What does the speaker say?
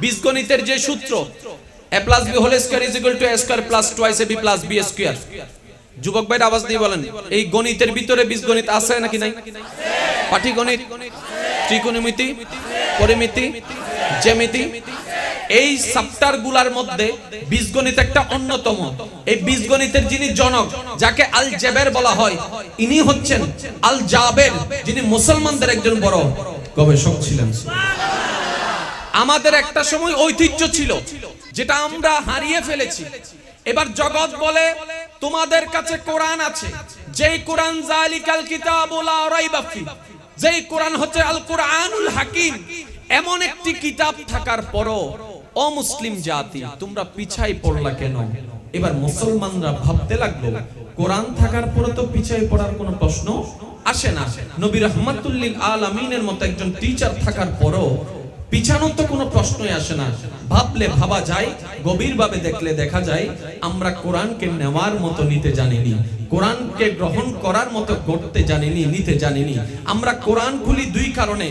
বীজগণিতের যে সূত্র a plus b whole square is equal to a square plus twice ab plus b square, যুবক ভাইরা আওয়াজ দিয়ে বলেন, এই গণিতের ভিতরে বীজগণিত আছে নাকি নাই? পাটিগণিত, ত্রিকোণমিতি, পরিমিতি, জ্যামিতি, এই চ্যাপ্টারগুলোর মধ্যে বীজগণিত একটা অন্যতম। এই বীজগণিতের যিনি জনক, যাকে আল জাবের বলা হয়, ইনি হচ্ছেন আল জাবের, যিনি মুসলমানদের একজন বড় গবেষক ছিলেন। আমাদের একটা সময় ঐতিহ্য ছিল যেটা আমরা হারিয়ে ফেলেছি। এবার জগৎ বলে তোমাদের কাছে কোরআন আছে, যেই কোরআন জালিকাল কিতাবুল লা রাইবা ফি, যেই কোরআন হচ্ছে আল কোরআনুল হাকিম। এমন একটি কিতাব থাকার পরও অমুসলিম জাতি তোমরা পিছাই পড়লা কেন? এবার মুসলমানরা ভাবতে লাগলো কোরআন থাকার পরও তো পিছাই পড়ার কোনো প্রশ্ন আসে না। নবী রাহমাতুল লিল আলামিনের মতো একজন টিচার থাকার পরও পিছানোর তো কোনো প্রশ্নই আসে না। ভাবলে ভাবা যায়, গভীরভাবে দেখলে দেখা যায় আমরা কোরআনকে নেওয়ার মতো নিতে জানিনি, কোরআনকে গ্রহণ করার মতো করতে জানিনি, নিতে জানিনি। আমরা কোরআন খুলি দুই কারণে।